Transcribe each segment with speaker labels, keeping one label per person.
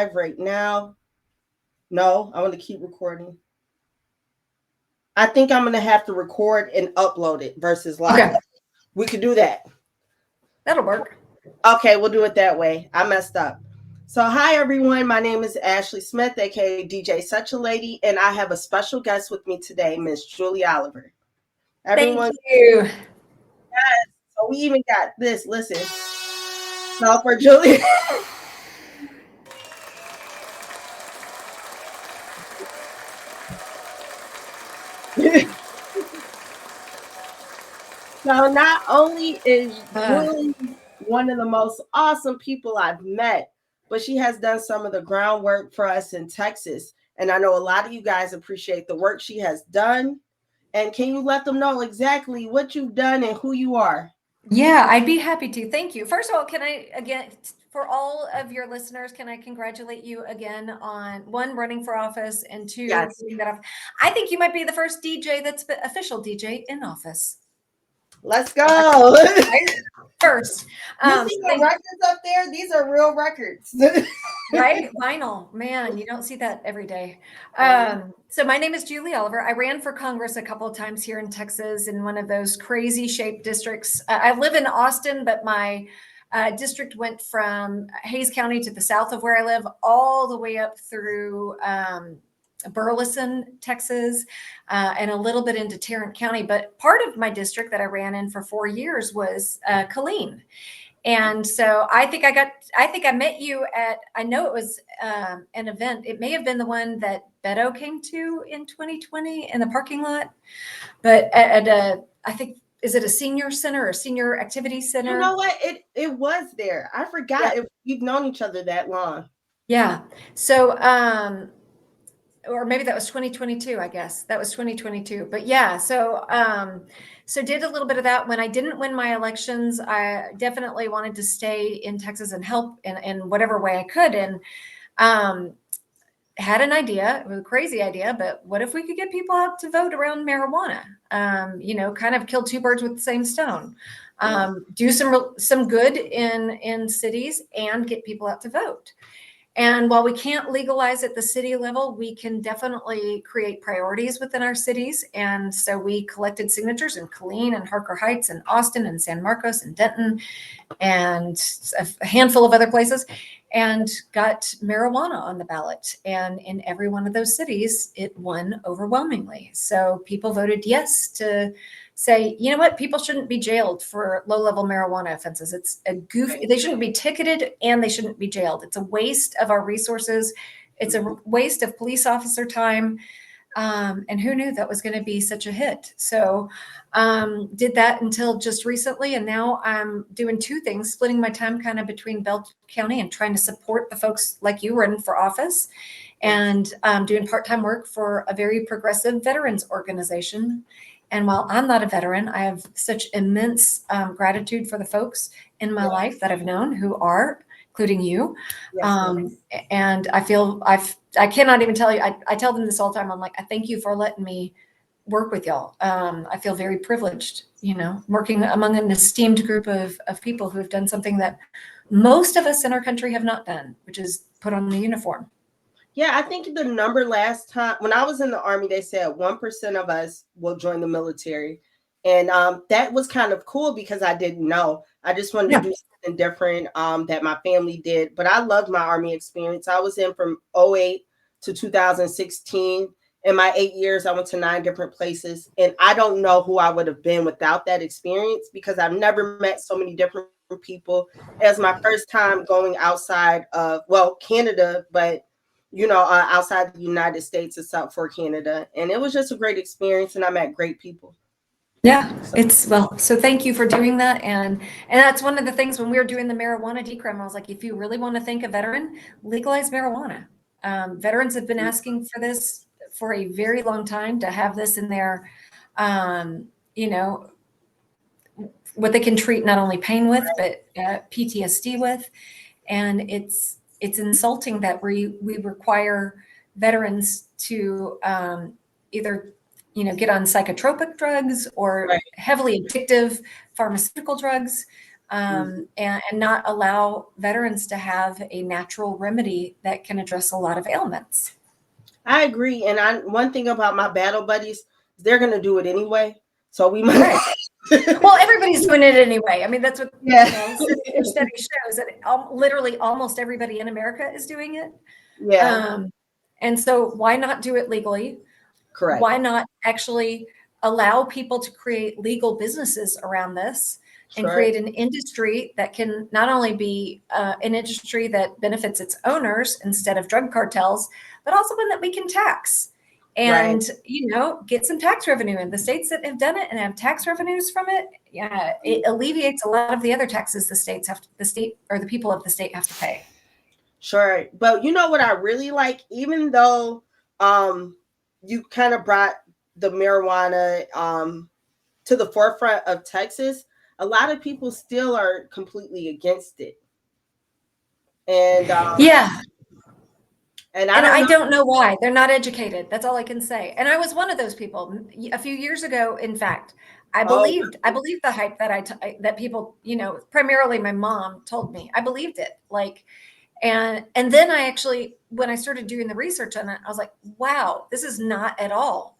Speaker 1: right now. No, I want to keep recording. I think I'm going to have to record and upload it versus live.
Speaker 2: Okay,
Speaker 1: We could do that.
Speaker 2: that'll work.
Speaker 1: Okay, we'll do it that way. I messed up. So, hi everyone. My name is Ashley Smith, aka DJ Such a Lady, and I have a special guest with me today, Miss Julie Oliver.
Speaker 2: Thank
Speaker 1: Everyone,
Speaker 2: you.
Speaker 1: so we even got this. Listen, now for Julie. So not only is
Speaker 2: Uh,
Speaker 1: Julie one of the most awesome people I've met, but she has done some of the groundwork for us in Texas. And I know a lot of you guys appreciate the work she has done. And can you let them know exactly what you've done and who you are?
Speaker 2: yeah, I'd be happy to. Thank you. First of all, can I, again, for all of your listeners, can I congratulate you again on one, running for office, and two,
Speaker 1: Yes.
Speaker 2: getting that off? I think you might be the first DJ that's been official DJ in office.
Speaker 1: Let's go.
Speaker 2: Right? First.
Speaker 1: You see the records up there? These are real records.
Speaker 2: Right? Vinyl. Man, you don't see that every day. So my name is Julie Oliver. I ran for Congress a couple of times here in Texas in one of those crazy shaped districts. I live in Austin, but my district went from Hayes County to the south of where I live, all the way up through Burleson, Texas, and a little bit into Tarrant County. But part of my district that I ran in for 4 years was Killeen. And so I think I met you at, I know it was an event. It may have been the one that Beto came to in 2020 in the parking lot, but at a, I think, is it a senior center or senior activity center?
Speaker 1: You know what? It was there. I forgot
Speaker 2: Yeah.
Speaker 1: if we've known each other that long.
Speaker 2: Yeah. So, or maybe that was 2022, I guess. That was 2022. But yeah, so did a little bit of that. When I didn't win my elections, I definitely wanted to stay in Texas and help in whatever way I could. And had an idea. It was a crazy idea, but what if we could get people out to vote around marijuana? Kind of kill two birds with the same stone. Do some good in cities and get people out to vote. And while we can't legalize at the city level, we can definitely create priorities within our cities. And so we collected signatures in Killeen and Harker Heights and Austin and San Marcos and Denton and a handful of other places, and got marijuana on the ballot. And in every one of those cities, it won overwhelmingly. So people voted yes to say, you know what, people shouldn't be jailed for low-level marijuana offenses. It's a goofy, they shouldn't be ticketed and they shouldn't be jailed. It's a waste of our resources. It's a waste of police officer time. And who knew that was going to be such a hit? So did that until just recently. And now I'm doing two things, splitting my time kind of between Bell County and trying to support the folks like you running for office, and doing part-time work for a very progressive veterans organization. And while I'm not a veteran, I have such immense gratitude for the folks in my life that I've known who are, including you. And I feel I cannot even tell you, I tell them this all the time. I'm like, I thank you for letting me work with y'all. I feel very privileged, working among an esteemed group of people who have done something that most of us in our country have not done, which is put on the uniform.
Speaker 1: Yeah, I think the number last time when I was in the Army, they said 1% of us will join the military. And that was kind of cool because I didn't know. I just wanted to do something different that my family did. But I loved my Army experience. I was in from 2008 to 2016. In my 8 years, I went to 9 different places. And I don't know who I would have been without that experience because I've never met so many different people. It was my first time going outside of, Canada, but outside the United States except for Canada. And it was just a great experience and I met great people.
Speaker 2: Yeah, so thank you for doing that. And that's one of the things when we were doing the marijuana decrim, I was like, if you really want to thank a veteran, legalize marijuana. Veterans have been asking for this for a very long time, to have this in their, what they can treat not only pain with, but PTSD with. And it's insulting that we require veterans to either get on psychotropic drugs or heavily addictive pharmaceutical drugs. and not allow veterans to have a natural remedy that can address a lot of ailments.
Speaker 1: I agree. And one thing about my battle buddies, they're going to do it anyway. So we might.
Speaker 2: Right. Well, everybody's doing it anyway. I mean, that's what
Speaker 1: your
Speaker 2: study shows, that literally almost everybody in America is doing it.
Speaker 1: Yeah.
Speaker 2: And so why not do it legally?
Speaker 1: Correct.
Speaker 2: Why not actually allow people to create legal businesses around this and create an industry that can not only be an industry that benefits its owners instead of drug cartels, but also one that we can tax and, get some tax revenue in the states that have done it and have tax revenues from it. Yeah, it alleviates a lot of the other taxes the state or the people of the state have to pay.
Speaker 1: Sure. But you know what I really like, even though you kind of brought the marijuana to the forefront of Texas, a lot of people still are completely against it. And and
Speaker 2: I don't know why. They're not educated. That's all I can say. And I was one of those people a few years ago. In fact, I believed the hype that that people, primarily my mom told me. I believed it. And then I actually, when I started doing the research on it, I was like, wow, this is not at all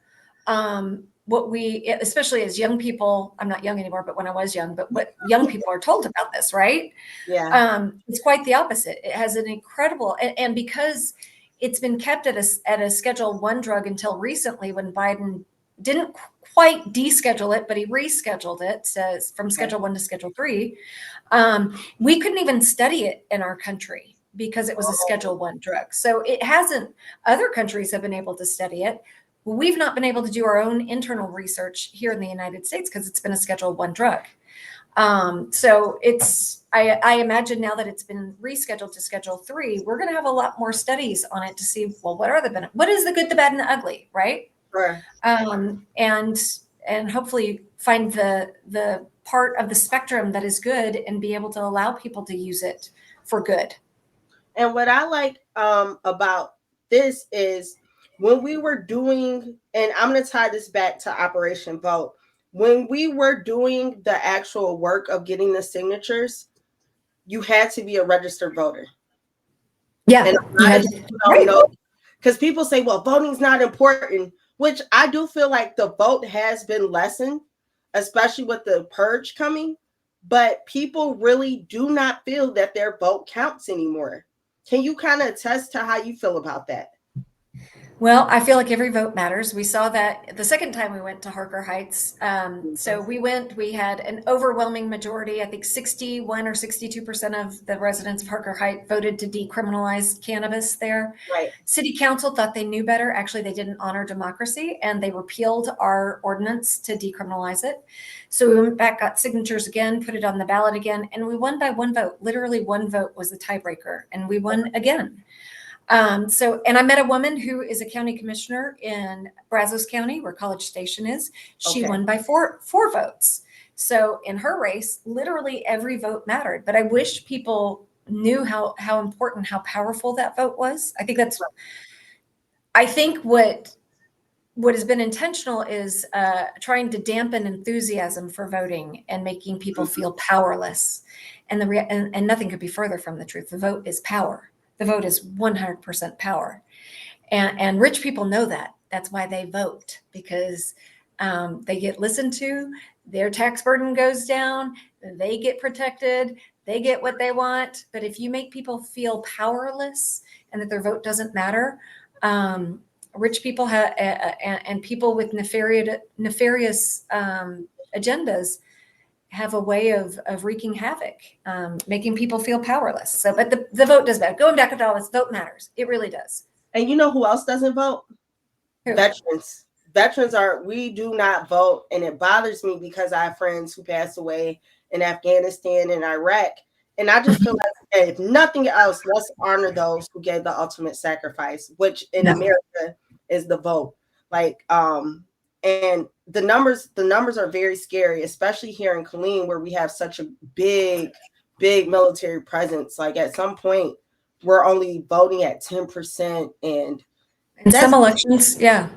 Speaker 2: what we, especially as young people, I'm not young anymore, but when I was young, but what young people are told about this, right?
Speaker 1: Yeah.
Speaker 2: It's quite the opposite. It has an incredible, and because it's been kept at a Schedule I drug until recently, when Biden didn't quite deschedule it, but he rescheduled it, says from Schedule I to Schedule III. We couldn't even study it in our country because it was a Schedule I drug. So it hasn't, other countries have been able to study it. We've not been able to do our own internal research here in the United States because it's been a Schedule I drug. So I imagine now that it's been rescheduled to Schedule III, we're going to have a lot more studies on it to see, well, what are the benefits? What is the good, the bad, and the ugly, right?
Speaker 1: Sure.
Speaker 2: And hopefully find the part of the spectrum that is good and be able to allow people to use it for good.
Speaker 1: And what I like about this is when we were doing, and I'm going to tie this back to Operation Vote, when we were doing the actual work of getting the signatures, you had to be a registered voter.
Speaker 2: Yeah.
Speaker 1: And a lot of people don't know, because people say, well, voting's not important, which I do feel like the vote has been lessened, especially with the purge coming, but people really do not feel that their vote counts anymore. Can you kind of attest to how you feel about that?
Speaker 2: Well, I feel like every vote matters. We saw that the second time we went to Harker Heights. So we had an overwhelming majority, I think 61 or 62% of the residents of Harker Heights voted to decriminalize cannabis there.
Speaker 1: Right.
Speaker 2: City Council thought they knew better. Actually, they didn't honor democracy, and they repealed our ordinance to decriminalize it. So we went back, got signatures again, put it on the ballot again, and we won by one vote. Literally one vote was the tiebreaker, and we won again. And I met a woman who is a county commissioner in Brazos County, where College Station is. She won by four votes. So in her race, literally every vote mattered. But I wish people knew how important, how powerful that vote was. I think what has been intentional is trying to dampen enthusiasm for voting and making people feel powerless. And nothing could be further from the truth. The vote is power. The vote is 100% power. And rich people know that. That's why they vote, because they get listened to, their tax burden goes down, they get protected, they get what they want. But if you make people feel powerless and that their vote doesn't matter, rich people and people with nefarious agendas have a way of wreaking havoc, making people feel powerless. So, but the vote does matter. Going back to all this, vote matters. It really does.
Speaker 1: And you know who else doesn't vote?
Speaker 2: Who?
Speaker 1: Veterans. We do not vote. And it bothers me because I have friends who passed away in Afghanistan and Iraq. And I just feel like, if nothing else, let's honor those who gave the ultimate sacrifice, which in America is the vote. And the numbers are very scary, especially here in Killeen, where we have such a big military presence. Like at some point, we're only voting at 10%, and
Speaker 2: in some elections, yeah.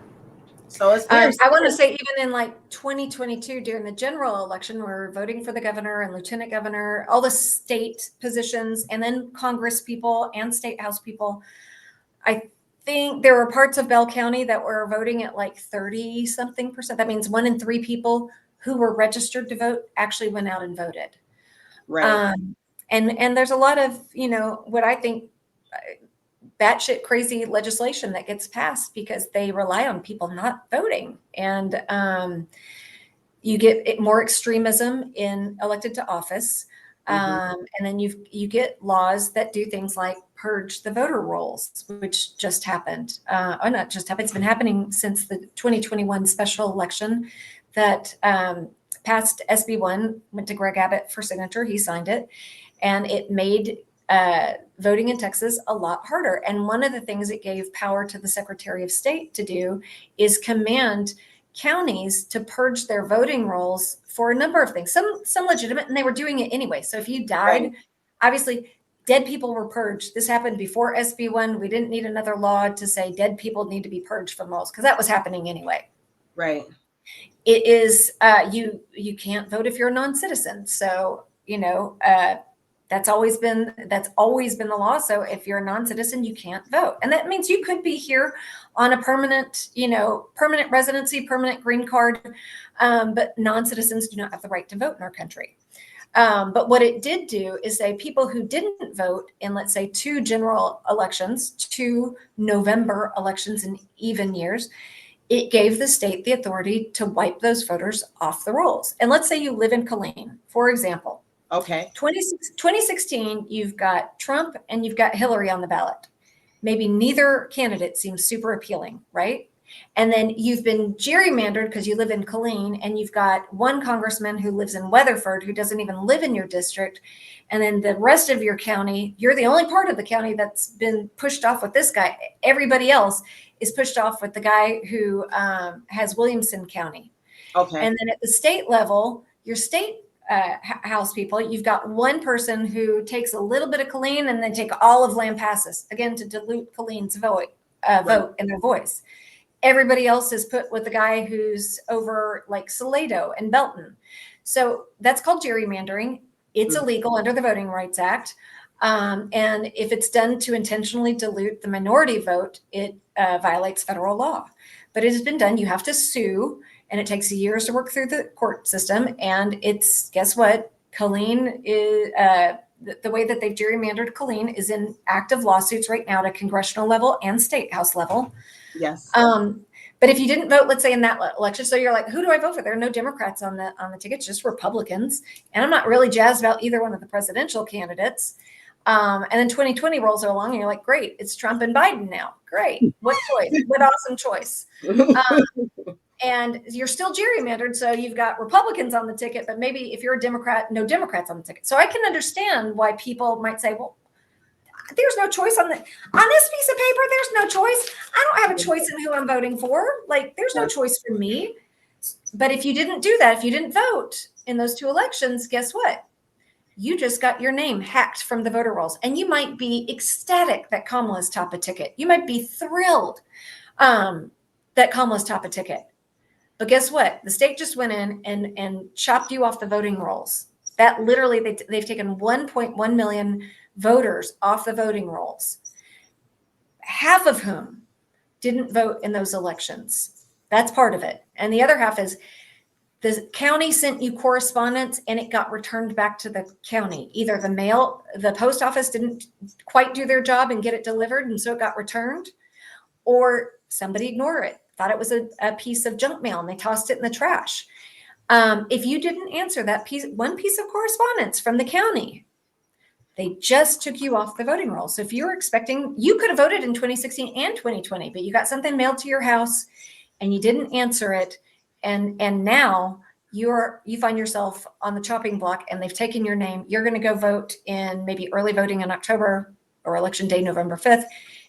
Speaker 1: So it's very
Speaker 2: I want to say even in like 2022 during the general election, we're voting for the governor and lieutenant governor, all the state positions, and then Congress people and state house people. I think there were parts of Bell County that were voting at like 30 something percent. That means 1 in 3 people who were registered to vote actually went out and voted.
Speaker 1: right.
Speaker 2: And there's a lot of, what I think batshit crazy legislation that gets passed because they rely on people not voting. And you get more extremism in elected to office. And then you get laws that do things like purge the voter rolls, which just happened. Or not just happened, it's been happening since the 2021 special election that passed SB1, went to Greg Abbott for signature. He signed it. And it made voting in Texas a lot harder. And one of the things it gave power to the Secretary of State to do is command counties to purge their voting rolls for a number of things, some legitimate, and they were doing it anyway. So if you died,
Speaker 1: Right.
Speaker 2: obviously dead people were purged. This happened before SB1. We didn't need another law to say dead people need to be purged from rolls because that was happening anyway.
Speaker 1: Right.
Speaker 2: It is you can't vote if you're a non-citizen. So that's always been the law. So if you're a non-citizen, you can't vote. And that means you could be here on a permanent residency, permanent green card. But non-citizens do not have the right to vote in our country. But what it did do is say people who didn't vote in, let's say, 2 general elections, 2 November elections in even years, it gave the state the authority to wipe those voters off the rolls. And let's say you live in Killeen, for example.
Speaker 1: Okay.
Speaker 2: 2016, you've got Trump and you've got Hillary on the ballot. Maybe neither candidate seems super appealing, right? And then you've been gerrymandered because you live in Killeen and you've got one congressman who lives in Weatherford who doesn't even live in your district. And then the rest of your county, you're the only part of the county that's been pushed off with this guy. Everybody else is pushed off with the guy who has Williamson County.
Speaker 1: Okay.
Speaker 2: And then at the state level, your state house people, you've got one person who takes a little bit of Killeen and then take all of Lampasas, again, to dilute Killeen's vote and their voice. Everybody else is put with the guy who's over like Salado and Belton. So that's called gerrymandering. It's illegal under the Voting Rights Act. And if it's done to intentionally dilute the minority vote, it violates federal law. But it has been done. You have to sue, and it takes years to work through the court system. And it's, guess what? Killeen is, the way that they've gerrymandered Killeen is in active lawsuits right now at a congressional level and state house level.
Speaker 1: Yes.
Speaker 2: But if you didn't vote, let's say in that election, so you're like, who do I vote for? There are no Democrats on the tickets, just Republicans. And I'm not really jazzed about either one of the presidential candidates. And then 2020 rolls along and you're like, great, it's Trump and Biden now. Great. What choice? What awesome choice. And you're still gerrymandered. So you've got Republicans on the ticket, but maybe if you're a Democrat, no Democrats on the ticket. So I can understand why people might say, well, there's no choice on this piece of paper. There's no choice. I don't have a choice in who I'm voting for. Like, there's no choice for me. But if you didn't do that, if you didn't vote in those 2 elections, guess what? You just got your name hacked from the voter rolls. And you might be ecstatic that Kamala's top a ticket. You might be thrilled that Kamala's top a ticket. But guess what? The state just went in and chopped you off the voting rolls. That literally, they've taken 1.1 million voters off the voting rolls, half of whom didn't vote in those elections. That's part of it. And the other half is the county sent you correspondence and it got returned back to the county. Either the post office didn't quite do their job and get it delivered, and so it got returned, or somebody ignored it, thought it was a piece of junk mail and they tossed it in the trash. If you didn't answer that one piece of correspondence from the county, they just took you off the voting roll. So if you were expecting, you could have voted in 2016 and 2020, but you got something mailed to your house and you didn't answer it. And now you find yourself on the chopping block and they've taken your name. You're going to go vote in maybe early voting in October or election day, November 5th.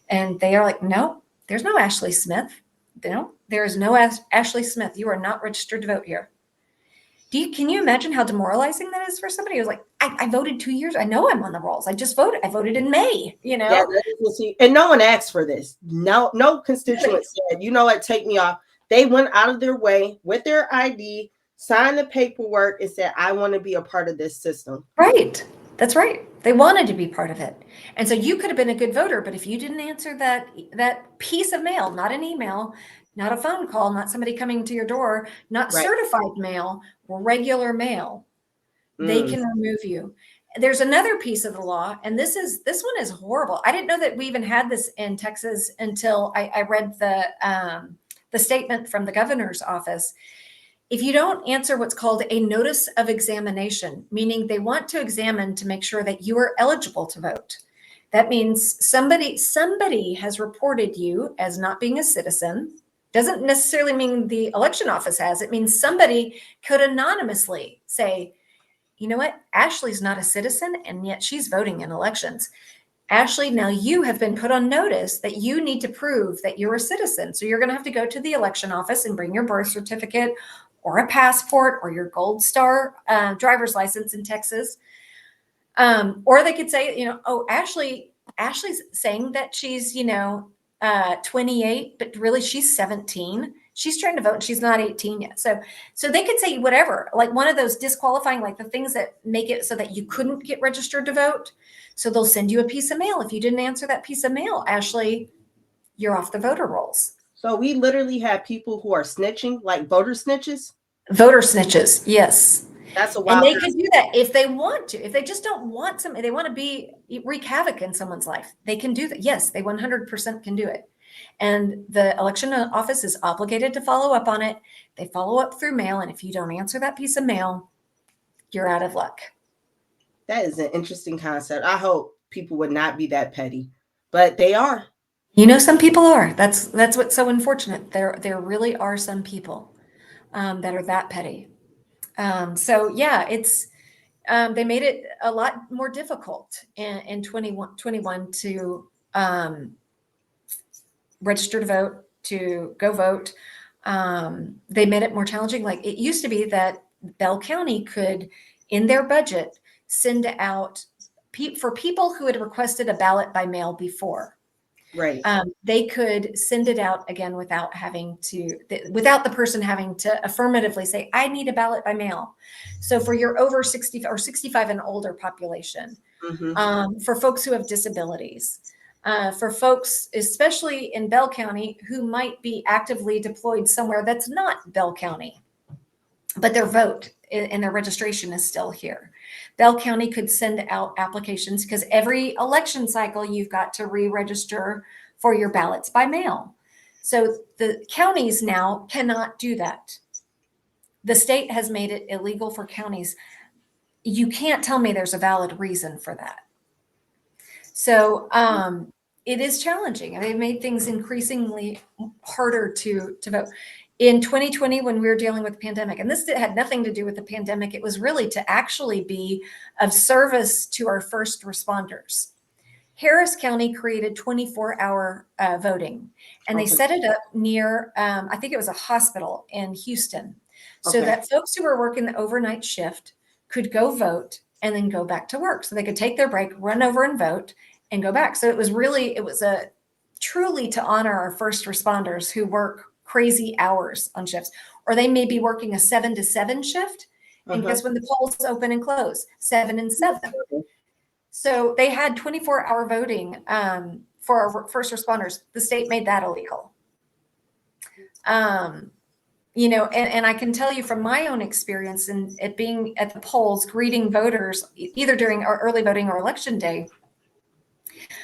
Speaker 2: And they are like, no, there's no Ashley Smith. No, there is no Ashley Smith. You are not registered to vote here. Can you imagine how demoralizing that is for somebody who's like, I voted 2 years. I know I'm on the rolls. I just voted. I voted in May, Yeah,
Speaker 1: and no one asked for this. No constituent said, you know what, take me off. They went out of their way with their ID, signed the paperwork, and said, I want to be a part of this system.
Speaker 2: Right. That's right. They wanted to be part of it. And so you could have been a good voter, but if you didn't answer that piece of mail, not an email, not a phone call, not somebody coming to your door, not
Speaker 1: Right.
Speaker 2: certified mail, regular mail, they
Speaker 1: Mm.
Speaker 2: can remove you. There's another piece of the law, and this one is horrible. I didn't know that we even had this in Texas until I read the statement from the governor's office. If you don't answer what's called a notice of examination, meaning they want to examine to make sure that you are eligible to vote. That means somebody has reported you as not being a citizen. Doesn't necessarily mean the election office has. It means somebody could anonymously say, you know what, Ashley's not a citizen, and yet she's voting in elections. Ashley, now you have been put on notice that you need to prove that you're a citizen. So you're going to have to go to the election office and bring your birth certificate or a passport or your gold star driver's license in Texas. Or they could say, oh, Ashley's saying that she's, 28, but really she's 17. She's trying to vote and she's not 18 yet. So they could say whatever, like one of those disqualifying, like the things that make it so that you couldn't get registered to vote. So they'll send you a piece of mail. If you didn't answer that piece of mail, Ashley, you're off the voter rolls.
Speaker 1: So we literally have people who are snitching, like voter snitches.
Speaker 2: Voter snitches, yes.
Speaker 1: That's a
Speaker 2: And
Speaker 1: wild.
Speaker 2: they can do that if they want to. If they just don't want something, they want to wreak havoc in someone's life, they can do that. Yes, they 100% can do it. And the election office is obligated to follow up on it. They follow up through mail. And if you don't answer that piece of mail, you're out of luck.
Speaker 1: That is an interesting concept. I hope people would not be that petty, but they are.
Speaker 2: Some people are. That's what's so unfortunate. There really are some people that are that petty. So yeah, it's they made it a lot more difficult in 2021 to register to vote, to go vote. They made it more challenging. Like it used to be that Bell County could, in their budget, send out for people who had requested a ballot by mail before.
Speaker 1: Right.
Speaker 2: They could send it out again without the person having to affirmatively say, I need a ballot by mail. So for your over 60 or 65 and older population, for folks who have disabilities, for folks, especially in Bell County, who might be actively deployed somewhere that's not Bell County, but their vote and their registration is still here. Bell County could send out applications because every election cycle, you've got to re-register for your ballots by mail. So the counties now cannot do that. The state has made it illegal for counties. You can't tell me there's a valid reason for that. So it is challenging. And they've made things increasingly harder to vote. In 2020, when we were dealing with the pandemic, and this had nothing to do with the pandemic, it was really to actually be of service to our first responders. Harris County created 24-hour voting, and they set it up near, I think it was a hospital in Houston, so that folks who were working the overnight shift could go vote and then go back to work. So they could take their break, run over and vote, and go back. So it was truly to honor our first responders who work crazy hours on shifts, or they may be working a 7 to 7 shift. And guess when the polls open and close? 7 and 7. So they had 24-hour voting for our first responders. The state made that illegal. And I can tell you from my own experience and it being at the polls, greeting voters, either during our early voting or election day,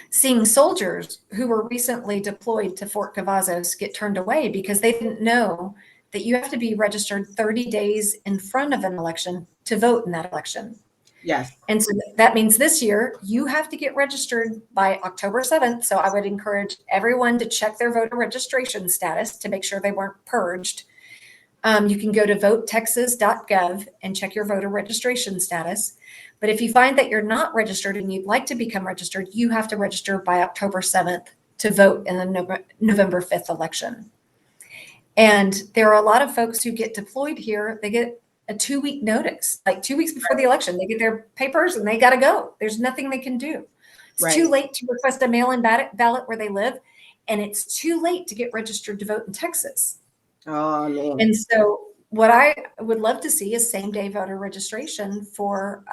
Speaker 2: seeing soldiers who were recently deployed to Fort Cavazos get turned away because they didn't know that you have to be registered 30 days in front of an election to vote in that election.
Speaker 1: Yes.
Speaker 2: And so that means this year you have to get registered by October 7th. So I would encourage everyone to check their voter registration status to make sure they weren't purged. You can go to votetexas.gov and check your voter registration status. But if you find that you're not registered and you'd like to become registered, you have to register by October 7th to vote in the November 5th election. And there are a lot of folks who get deployed here. They get a 2-week notice, like 2 weeks before the election. They get their papers and they got to go. There's nothing they can do. It's too late to request a mail-in ballot where they live. And it's too late to get registered to vote in Texas.
Speaker 1: Oh man.
Speaker 2: And so what I would love to see is same-day voter registration for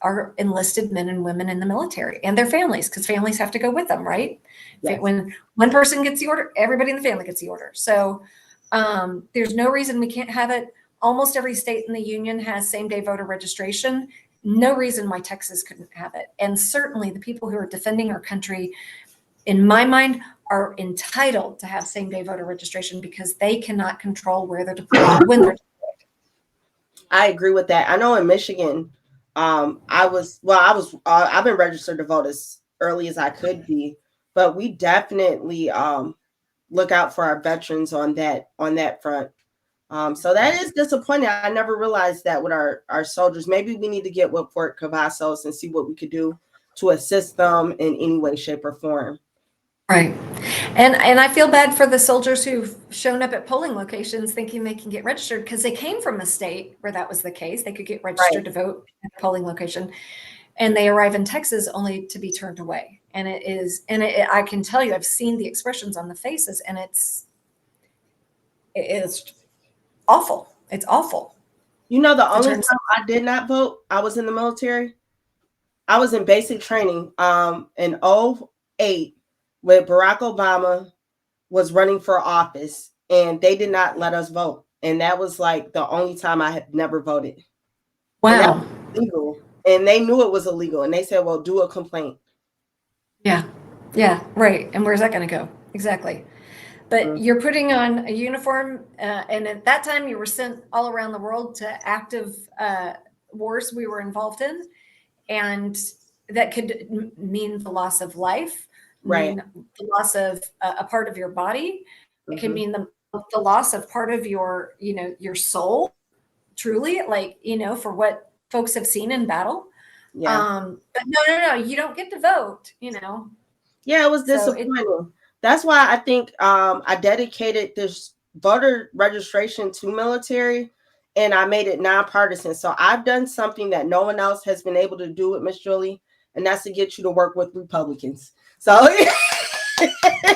Speaker 2: our enlisted men and women in the military and their families, because families have to go with them, right?
Speaker 1: Yes.
Speaker 2: When one person gets the order, everybody in the family gets the order. So there's no reason we can't have it. Almost every state in the union has same-day voter registration. No reason why Texas couldn't have it. And certainly the people who are defending our country, in my mind, are entitled to have same-day voter registration because they cannot control where they're deployed, when they're deployed.
Speaker 1: I agree with that. I know in Michigan, I've been registered to vote as early as I could be, but we definitely look out for our veterans on that front. So that is disappointing. I never realized that with our soldiers. Maybe we need to get with Fort Cavazos and see what we could do to assist them in any way, shape, or form.
Speaker 2: Right. And I feel bad for the soldiers who've shown up at polling locations thinking they can get registered because they came from a state where that was the case. They could get registered to vote at a polling location, and they arrive in Texas only to be turned away. And I can tell you, I've seen the expressions on the faces, and it's awful. It's awful.
Speaker 1: You know, the only time I did not vote, I was in the military. I was in basic training in 2008 when Barack Obama was running for office, and they did not let us vote. And that was like the only time I had never voted.
Speaker 2: Wow.
Speaker 1: And that was illegal. And they knew it was illegal. And they said, well, do a complaint.
Speaker 2: Yeah. Yeah. Right. And where's that going to go? Exactly. But you're putting on a uniform, and at that time you were sent all around the world to active wars we were involved in, and that could mean the loss of life,
Speaker 1: Right.
Speaker 2: mean the loss of a part of your body. It can mean the loss of part of your, your soul, truly, like, for what folks have seen in battle.
Speaker 1: Yeah.
Speaker 2: But no, you don't get to vote,
Speaker 1: Yeah, it was disappointing. That's why I think I dedicated this voter registration to military, and I made it nonpartisan. So I've done something that no one else has been able to do with Miss Julie, and that's to get you to work with Republicans. So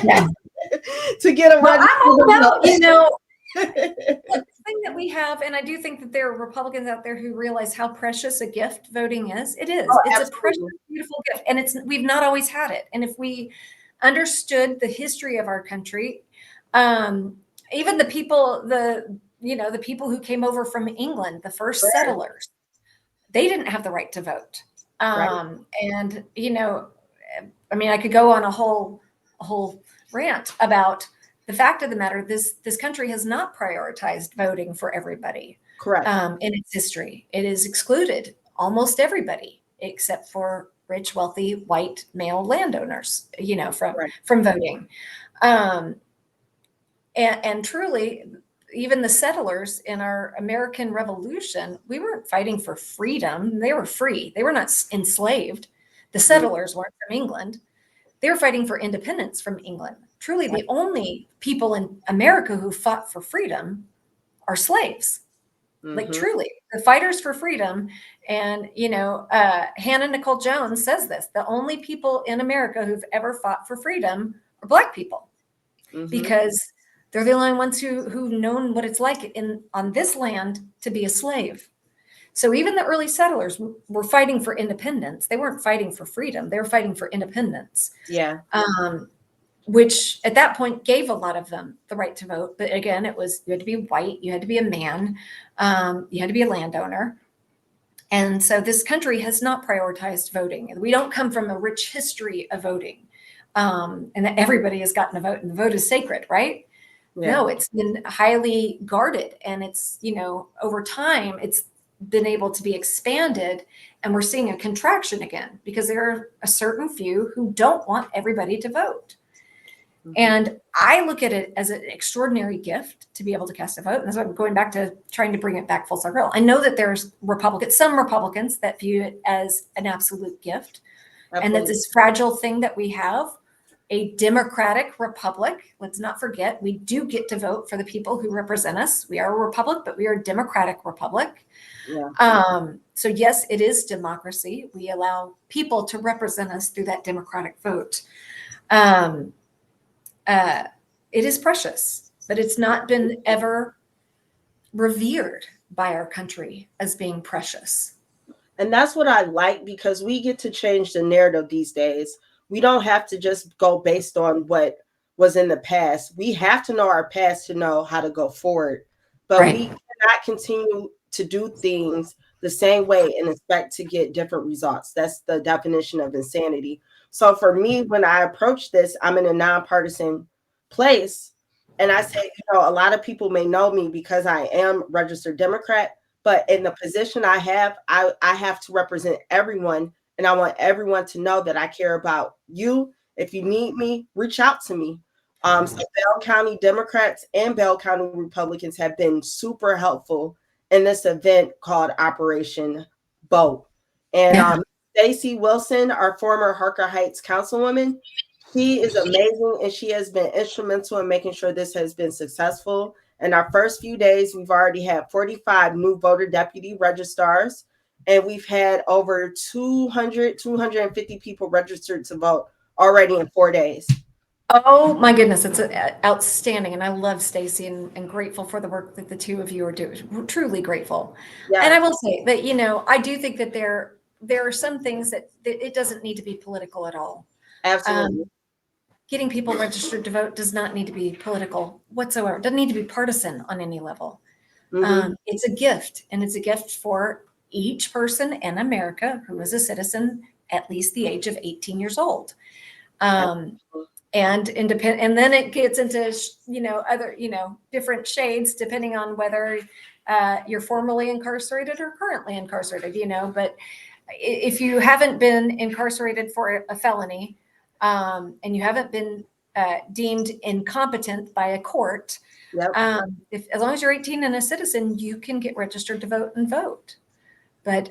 Speaker 2: yeah.
Speaker 1: To get a
Speaker 2: I'm all about, the thing that we have, and I do think that there are Republicans out there who realize how precious a gift voting is. It is.
Speaker 1: Oh,
Speaker 2: it's
Speaker 1: absolutely.
Speaker 2: A precious, beautiful gift, and we've not always had it. And if we understood the history of our country, even the people, the people who came over from England, the first settlers, they didn't have the right to vote. And I mean, I could go on a whole rant about the fact of the matter. This country has not prioritized voting for everybody.
Speaker 1: Correct.
Speaker 2: In its history, it has excluded almost everybody except for rich, wealthy, white male landowners, from voting. And truly, even the settlers in our American Revolution, we weren't fighting for freedom. They were free. They were not enslaved. The settlers weren't from England. They were fighting for independence from England. Truly, the only people in America who fought for freedom are slaves. Like, truly, the fighters for freedom. And, Hannah Nicole Jones says this: the only people in America who've ever fought for freedom are Black people, because they're the only ones who've known what it's like on this land to be a slave. So even the early settlers were fighting for independence. They weren't fighting for freedom. They were fighting for independence.
Speaker 1: Yeah.
Speaker 2: Which at that point gave a lot of them the right to vote. But again, it was, you had to be white, you had to be a man, you had to be a landowner. And so this country has not prioritized voting. We don't come from a rich history of voting, and that everybody has gotten a vote, and the vote is sacred, right? Yeah. No, it's been highly guarded, and it's, over time, it's been able to be expanded, and we're seeing a contraction again because there are a certain few who don't want everybody to vote. And I look at it as an extraordinary gift to be able to cast a vote. And that's why I'm going back to trying to bring it back full circle. I know that there's some Republicans that view it as an absolute gift. And that this fragile thing that we have, a democratic republic. Let's not forget, we do get to vote for the people who represent us. We are a republic, but we are a democratic republic. Yeah. So yes, it is democracy. We allow people to represent us through that democratic vote. It is precious. but it's not been ever revered by our country as being precious.
Speaker 1: And that's what I like, because we get to change the narrative these days. We don't have to just go based on what was in the past. We have to know our past to know how to go forward. But
Speaker 2: Right.
Speaker 1: we cannot continue to do things the same way and expect to get different results. That's the definition of insanity. So for me, when I approach this, I'm in a nonpartisan place. And I say, a lot of people may know me because I am registered Democrat, but in the position I have to represent everyone. And I want everyone to know that I care about you. If you need me, reach out to me. So Bell County Democrats and Bell County Republicans have been super helpful in this event called Operation Vote. And Stacey Wilson, our former Harker Heights councilwoman, she is amazing, and she has been instrumental in making sure this has been successful. In our first few days, we've already had 45 new voter deputy registrars, and we've had over 250 people registered to vote already in 4 days.
Speaker 2: Oh my goodness, it's outstanding. And I love Stacey and grateful for the work that the two of you are doing. Truly grateful.
Speaker 1: Yeah.
Speaker 2: And I will say that, I do think that there are some things that it doesn't need to be political at all.
Speaker 1: Absolutely.
Speaker 2: Getting people registered to vote does not need to be political whatsoever. It doesn't need to be partisan on any level. It's a gift, and it's a gift for each person in America who is a citizen at least the age of 18 years old. And independent, and then it gets into other different shades depending on whether you're formerly incarcerated or currently incarcerated. But if you haven't been incarcerated for a felony, and you haven't been deemed incompetent by a court, as long as you're 18 and a citizen, you can get registered to vote and vote. But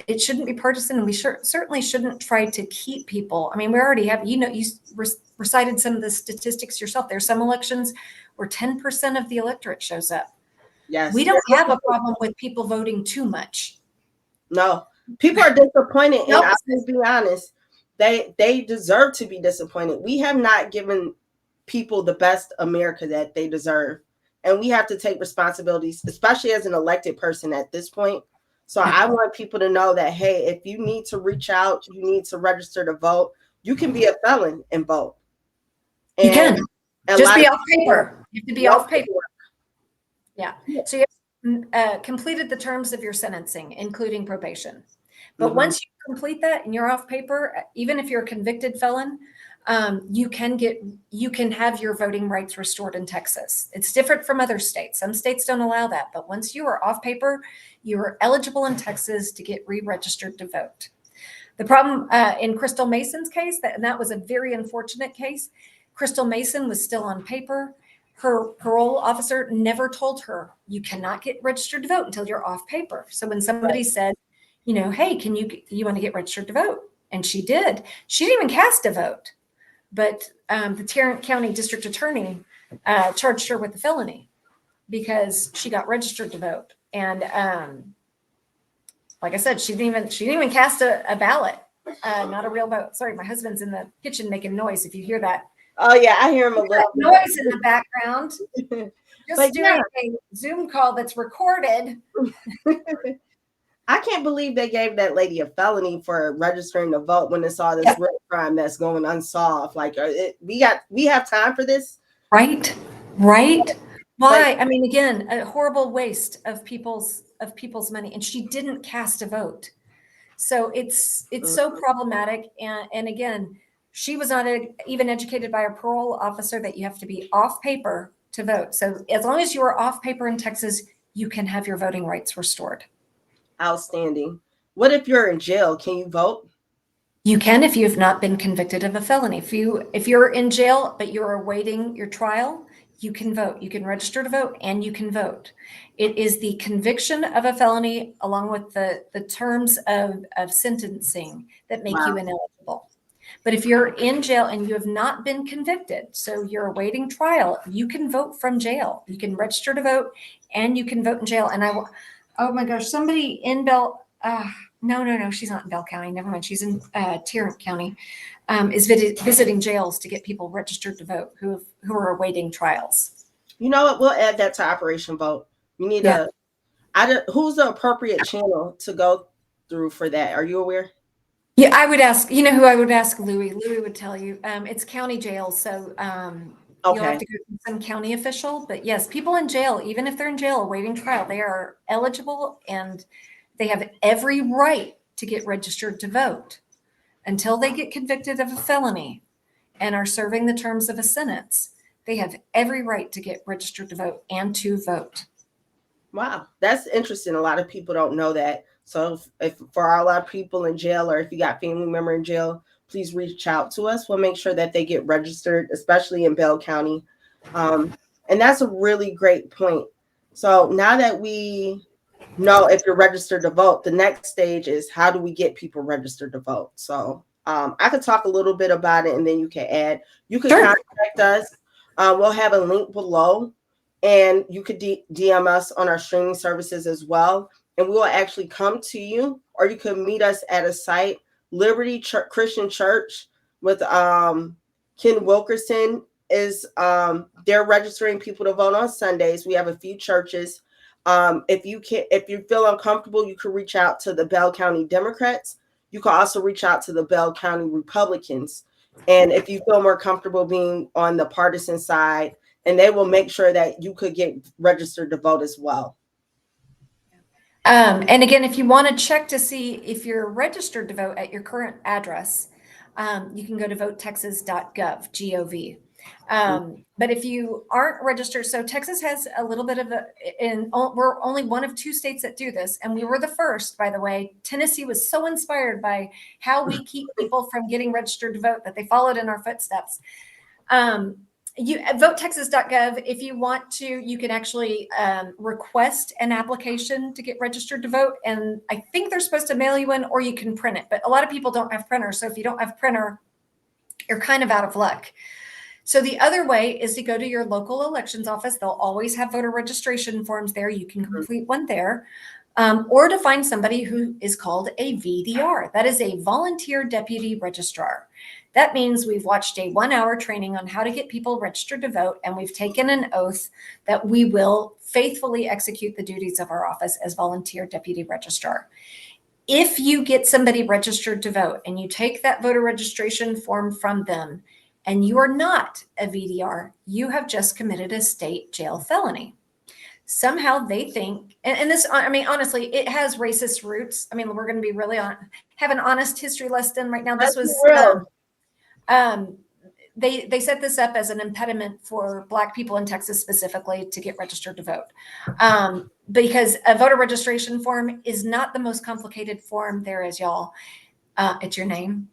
Speaker 2: it shouldn't be partisan, and we certainly shouldn't try to keep people. I mean, we already have, you recited some of the statistics yourself. There's some elections where 10% of the electorate shows up.
Speaker 1: Yes.
Speaker 2: We don't have a problem with people voting too much.
Speaker 1: No, people are disappointed, and I'll just be honest. They deserve to be disappointed. We have not given people the best America that they deserve, and we have to take responsibilities, especially as an elected person at this point. So I want people to know that, hey, if you need to reach out, you need to register to vote. You can be a felon and vote.
Speaker 2: And you can just be off paper. You have to be off paper. Yeah. So you have completed the terms of your sentencing, including probation. But once you complete that and you're off paper, even if you're a convicted felon, you can have your voting rights restored in Texas. It's different from other states. Some states don't allow that. But once you are off paper, you are eligible in Texas to get re-registered to vote. The problem in Crystal Mason's case, and that was a very unfortunate case, Crystal Mason was still on paper. Her parole officer never told her, you cannot get registered to vote until you're off paper. So when somebody said, hey, you want to get registered to vote? And she did. She didn't even cast a vote. But the Tarrant County District Attorney charged her with a felony because she got registered to vote. And like I said, she didn't even cast a ballot, not a real vote. Sorry, my husband's in the kitchen making noise. If you hear that.
Speaker 1: Oh yeah, I hear him a little
Speaker 2: noise in the background. Just doing a Zoom call that's recorded.
Speaker 1: I can't believe they gave that lady a felony for registering to vote when it's all this real crime that's going unsolved. Like, we have time for this,
Speaker 2: right? Why? I mean, again, a horrible waste of people's money, and she didn't cast a vote. So it's so problematic. And again, she was not even educated by a parole officer that you have to be off paper to vote. So as long as you are off paper in Texas, you can have your voting rights restored.
Speaker 1: Outstanding. What if you're in jail? Can you vote?
Speaker 2: You can if you have not been convicted of a felony. If you're in jail but you're awaiting your trial, you can vote. You can register to vote and you can vote. It is the conviction of a felony along with the terms of sentencing that make you ineligible. But if you're in jail and you have not been convicted, so you're awaiting trial, you can vote from jail. You can register to vote and you can vote in jail. And oh my gosh, somebody in no, she's not in Bell County. Never mind. She's in Tarrant County, is visiting jails to get people registered to vote who are awaiting trials.
Speaker 1: You know what? We'll add that to Operation Vote. We need
Speaker 2: Yeah.
Speaker 1: who's the appropriate channel to go through for that? Are you aware?
Speaker 2: Yeah, I would ask, you know who I would ask? Louis. Louis would tell you. It's county jail, so you'll have
Speaker 1: Okay.
Speaker 2: to go to some county official. But yes, people in jail, even if they're in jail awaiting trial, they are eligible and they have every right to get registered to vote until they get convicted of a felony and are serving the terms of a sentence. They have every right to get registered to vote and to vote.
Speaker 1: Wow, that's interesting. A lot of people don't know that. So if for a lot of people in jail, or if you got family member in jail, please reach out to us. We'll make sure that they get registered, especially in Bell County. Um, and that's a really great point. So now that we know if you're registered to vote, the next stage is how do we get people registered to vote? So I could talk a little bit about it, and then you can add. You could
Speaker 2: Sure.
Speaker 1: contact us. We'll have a link below, and you could DM us on our streaming services as well, and we will actually come to you, or you could meet us at a site, Liberty Christian Church, with Ken Wilkerson is they're registering people to vote on Sundays. We have a few churches. If you feel uncomfortable, you can reach out to the Bell County Democrats. You can also reach out to the Bell County Republicans. And if you feel more comfortable being on the partisan side, and they will make sure that you could get registered to vote as well.
Speaker 2: And again, if you want to check to see if you're registered to vote at your current address, you can go to votetexas.gov, G-O-V. But if you aren't registered, so Texas has a little bit of we're only one of 2 states that do this. And we were the first, by the way. Tennessee was so inspired by how we keep people from getting registered to vote that they followed in our footsteps. You votetexas.gov. If you want to, you can actually request an application to get registered to vote. And I think they're supposed to mail you in, or you can print it. But a lot of people don't have printers. So if you don't have printer, you're kind of out of luck. So the other way is to go to your local elections office. They'll always have voter registration forms there. You can complete one there. Or to find somebody who is called a VDR. That is a volunteer deputy registrar. That means we've watched a 1-hour training on how to get people registered to vote, and we've taken an oath that we will faithfully execute the duties of our office as volunteer deputy registrar. If you get somebody registered to vote and you take that voter registration form from them and you are not a VDR, you have just committed a state jail felony. Somehow they think, and this, I mean, honestly, it has racist roots. I mean, we're going to be really have an honest history lesson right now. This was, they set this up as an impediment for Black people in Texas specifically to get registered to vote. Because a voter registration form is not the most complicated form there is, y'all. It's your name,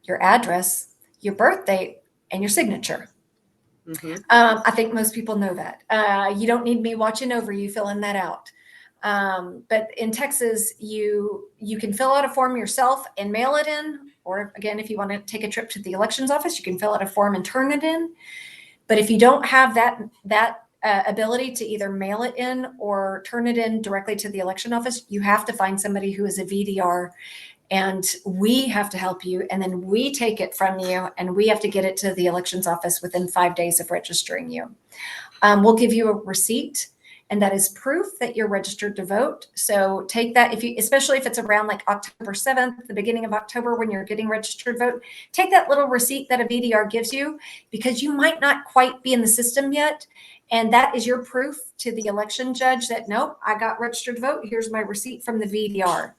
Speaker 2: your address, your birth date, and your signature.
Speaker 1: Mm-hmm.
Speaker 2: I think most people know that. You don't need me watching over you filling that out. But in Texas, you can fill out a form yourself and mail it in. Or again, if you want to take a trip to the elections office, you can fill out a form and turn it in. But if you don't have that ability to either mail it in or turn it in directly to the election office, you have to find somebody who is a VDR, and we have to help you. And then we take it from you and we have to get it to the elections office within 5 days of registering you. We'll give you a receipt, and that is proof that you're registered to vote. So take that, especially if it's around like October 7th, the beginning of October, when you're getting registered to vote, take that little receipt that a VDR gives you, because you might not quite be in the system yet. And that is your proof to the election judge that, nope, I got registered to vote. Here's my receipt from the VDR.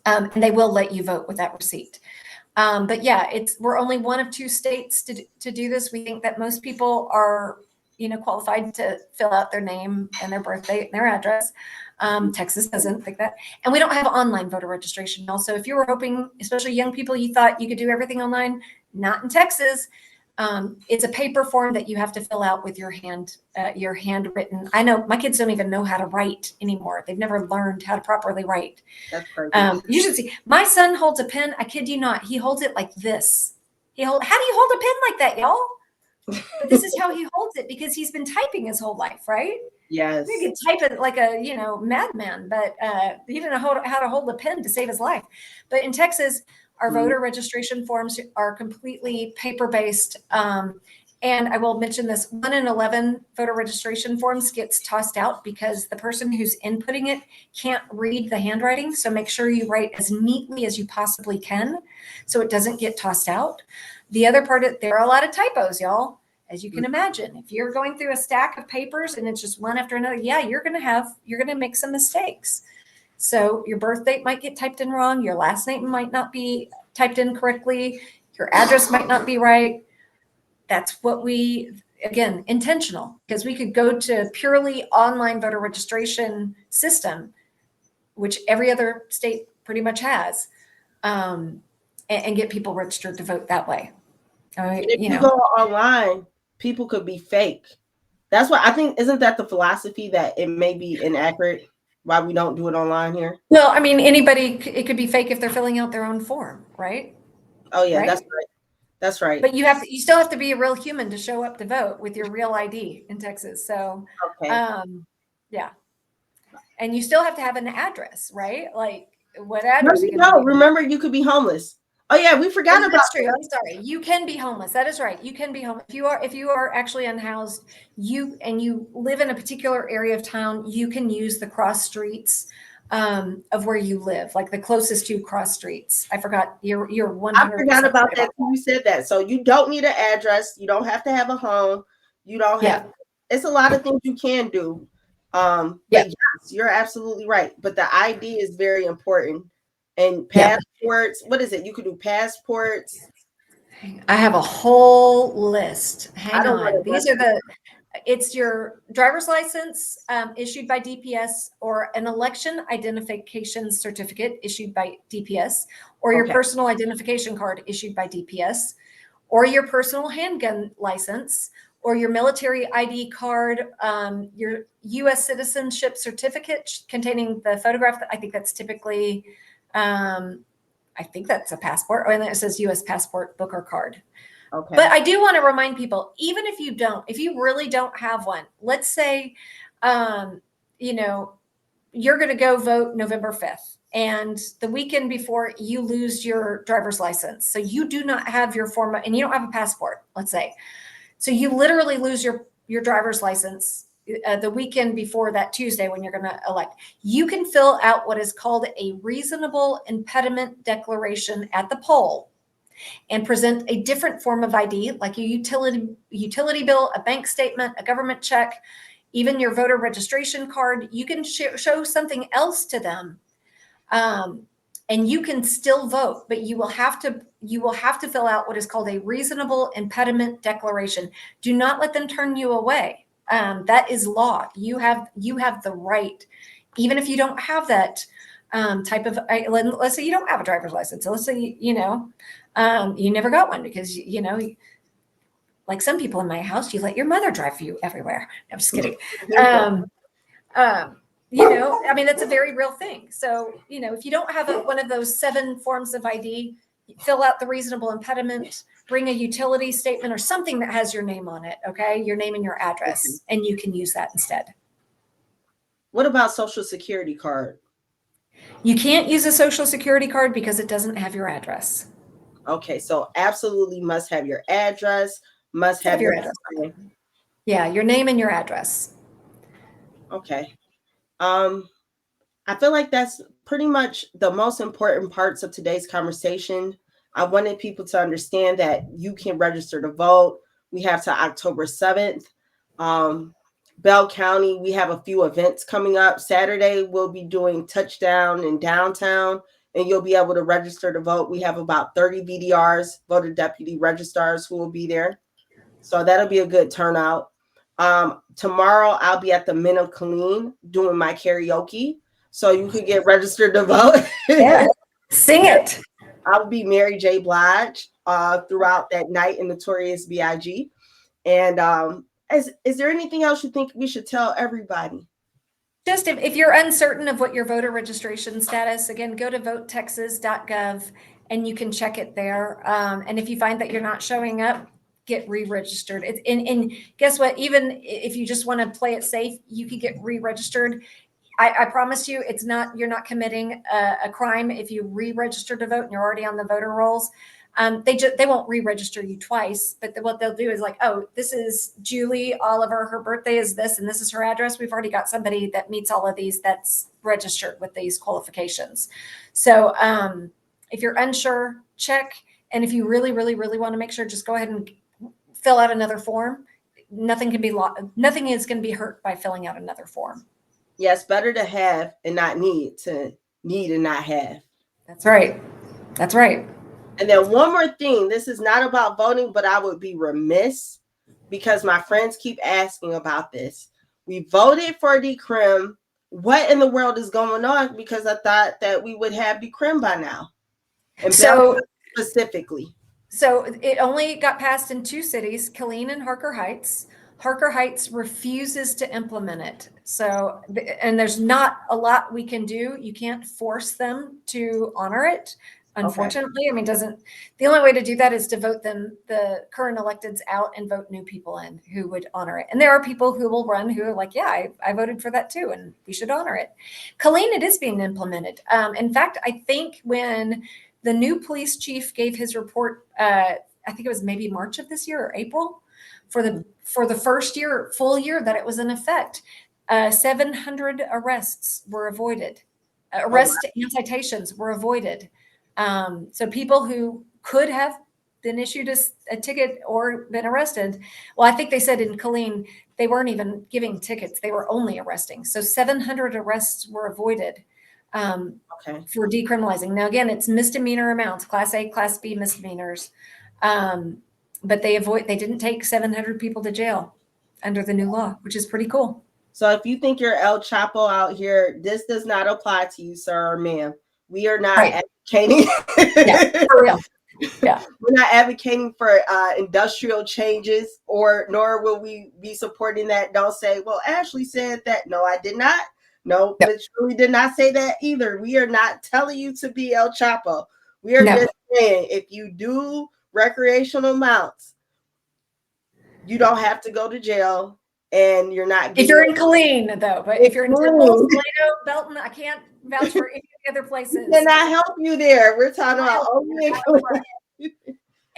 Speaker 2: And they will let you vote with that receipt. But yeah, we're only one of 2 states to do this. We think that most people are, qualified to fill out their name and their birth date and their address. Texas doesn't think that. And we don't have online voter registration. Also, if you were hoping, especially young people, you thought you could do everything online, not in Texas. It's a paper form that you have to fill out with your handwritten. I know my kids don't even know how to write anymore. They've never learned how to properly write.
Speaker 1: That's crazy.
Speaker 2: You should see. My son holds a pen. I kid you not. He holds it like this. How do you hold a pen like that, y'all? But this is how he holds it, because he's been typing his whole life, right?
Speaker 1: Yes.
Speaker 2: He could type it like a madman, but he didn't know how to hold a pen to save his life. But in Texas, our voter registration forms are completely paper-based. And I will mention this, 1 in 11 voter registration forms gets tossed out because the person who's inputting it can't read the handwriting. So make sure you write as neatly as you possibly can so it doesn't get tossed out. The other part, there are a lot of typos, y'all. As you can imagine, if you're going through a stack of papers and it's just one after another, yeah, you're going to make some mistakes. So your birth date might get typed in wrong. Your last name might not be typed in correctly. Your address might not be right. That's what again, intentional, because we could go to purely online voter registration system, which every other state pretty much has, and get people registered to vote that way.
Speaker 1: If you go online, people could be fake. That's why I think, isn't that the philosophy that it may be inaccurate why we don't do it online here?
Speaker 2: Well, I mean, it could be fake if they're filling out their own form, right?
Speaker 1: Oh yeah, right? That's right. That's right.
Speaker 2: But you still have to be a real human to show up to vote with your real ID in Texas. So, yeah. And you still have to have an address, right? Like, what address?
Speaker 1: Remember, you could be homeless. Oh yeah, we forgot about
Speaker 2: that's true. I'm sorry. You can be homeless. That is right. You can be homeless. If you are actually unhoused, you live in a particular area of town, you can use the cross streets of where you live, like the closest to cross streets. I forgot. You're 100%.
Speaker 1: I forgot about that. You said that. So you don't need an address. You don't have to have a home. You don't have. It's a lot of things you can do. But yes, you're absolutely right. But the ID is very important. And passports, what is it? You could do passports.
Speaker 2: I have a whole list. Hang on. It's your driver's license issued by DPS, or an election identification certificate issued by DPS, or your personal identification card issued by DPS, or your personal handgun license, or your military ID card, your U.S. citizenship certificate containing the photograph. I think that's typically, I think that's a passport, and it says U.S. passport, book, or card. Okay. But I do want to remind people, even if you really don't have one, let's say, you're going to go vote November 5th, and the weekend before you lose your driver's license. So you do not have your form, and you don't have a passport, let's say. So you literally lose your driver's license the weekend before that Tuesday when you're going to elect. You can fill out what is called a reasonable impediment declaration at the poll and present a different form of ID, like a utility bill, a bank statement, a government check, even your voter registration card. You can show something else to them, and you can still vote, but you will have to fill out what is called a reasonable impediment declaration. Do not let them turn you away. That is law. You have the right, even if you don't have that type of. Let's say you don't have a driver's license. So let's say you never got one because like some people in my house, you let your mother drive for you everywhere. No, I'm just kidding. I mean, that's a very real thing. So, if you don't have one of those 7 forms of ID, fill out the reasonable impediment, bring a utility statement or something that has your name on it. Okay. Your name and your address, and you can use that instead.
Speaker 1: What about Social Security card?
Speaker 2: You can't use a Social Security card because it doesn't have your address.
Speaker 1: Okay. So absolutely must have your address, must have your address.
Speaker 2: Yeah. Your name and your address.
Speaker 1: Okay. I feel like that's pretty much the most important parts of today's conversation. I wanted people to understand that you can register to vote. We have to October 7th. Bell County, we have a few events coming up. Saturday, we'll be doing Touchdown in downtown, and you'll be able to register to vote. We have about 30 VDRs, voter deputy registrars, who will be there. So that'll be a good turnout. Tomorrow, I'll be at the Men of Killeen doing my karaoke. So you could get registered to vote.
Speaker 2: Yeah, sing it.
Speaker 1: I'll be Mary J. Blige throughout that night in Notorious B.I.G. And is there anything else you think we should tell everybody?
Speaker 2: Just if you're uncertain of what your voter registration status, again, go to votetexas.gov and you can check it there. And if you find that you're not showing up, get re-registered. And guess what? Even if you just want to play it safe, you could get re-registered. I promise you, you're not committing a crime if you re-register to vote and you're already on the voter rolls. They won't re-register you twice, but what they'll do is like, oh, this is Julie Oliver, her birthday is this, and this is her address. We've already got somebody that meets all of these that's registered with these qualifications. So if you're unsure, check. And if you really, really, really want to make sure, just go ahead and fill out another form. Nothing is going to be hurt by filling out another form.
Speaker 1: Yes, better to have and not need to need and not have.
Speaker 2: That's right. That's right.
Speaker 1: And then one more thing, this is not about voting, but I would be remiss because my friends keep asking about this. We voted for decrim. What in the world is going on? Because I thought that we would have decrim by now. And
Speaker 2: so
Speaker 1: specifically.
Speaker 2: So it only got passed in 2 cities, Killeen and Harker Heights. Harker Heights refuses to implement it. So, and there's not a lot we can do. You can't force them to honor it. Unfortunately, I mean, the only way to do that is to vote the current electeds out and vote new people in who would honor it. And there are people who will run who are like, yeah, I voted for that too, and we should honor it. Killeen, it is being implemented. In fact, I think when the new police chief gave his report, I think it was maybe March of this year or April, for the first full year that it was in effect, 700 arrests were avoided. And citations were avoided. So people who could have been issued a ticket or been arrested, well, I think they said in Killeen, they weren't even giving tickets. They were only arresting. So 700 arrests were avoided for decriminalizing. Now, again, it's misdemeanor amounts, Class A, Class B misdemeanors. But they didn't take 700 people to jail under the new law, which is pretty cool.
Speaker 1: So if you think you're El Chapo out here, this does not apply to you, sir or ma'am. We are not advocating.
Speaker 2: Yeah, for real. Yeah.
Speaker 1: We're not advocating for industrial changes, nor will we be supporting that. Don't say, well, Ashley said that. No, I did not. No, but we did not say that either. We are not telling you to be El Chapo. We are just saying if you do recreational amounts, you don't have to go to jail, and you're not.
Speaker 2: If you're in Killeen, though, but if you're in Dimples, Toledo, Belton, I can't vouch for any other places.
Speaker 1: We cannot help you there. We're talking about only in Killeen.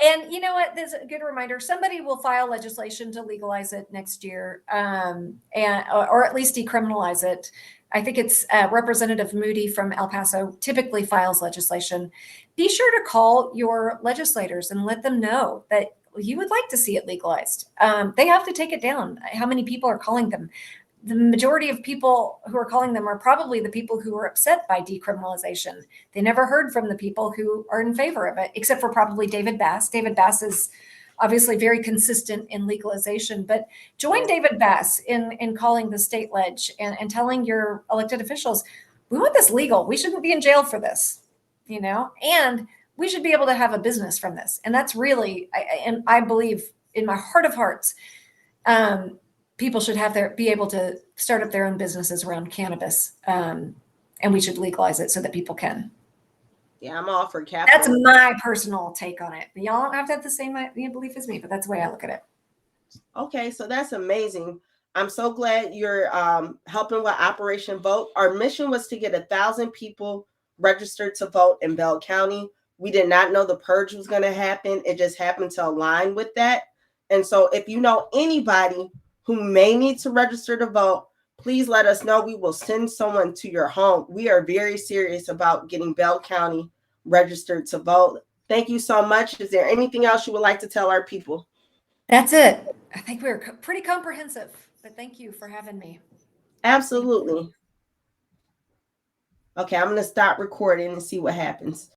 Speaker 2: And you know what? There's a good reminder. Somebody will file legislation to legalize it next year, or at least decriminalize it. I think it's Representative Moody from El Paso typically files legislation. Be sure to call your legislators and let them know that you would like to see it legalized. They have to take it down. How many people are calling them? The majority of people who are calling them are probably the people who are upset by decriminalization. They never heard from the people who are in favor of it, except for probably David Bass. David Bass is obviously very consistent in legalization, but join David Bass in calling the state ledge and telling your elected officials, we want this legal. We shouldn't be in jail for this, and we should be able to have a business from this. And that's really, I believe in my heart of hearts, people should be able to start up their own businesses around cannabis. And we should legalize it so that people can.
Speaker 1: Yeah, I'm all for capitalism.
Speaker 2: That's my personal take on it. Y'all don't have to have the same belief as me, but that's the way I look at it.
Speaker 1: Okay, so that's amazing. I'm so glad you're helping with Operation Vote. Our mission was to get 1,000 people registered to vote in Bell County. We did not know the purge was going to happen. It just happened to align with that. And so if you know anybody who may need to register to vote, please let us know. We will send someone to your home. We are very serious about getting Bell County registered to vote. Thank you so much. Is there anything else you would like to tell our people?
Speaker 2: That's it. I think we're pretty comprehensive, but thank you for having me.
Speaker 1: Absolutely. Okay, I'm going to stop recording and see what happens.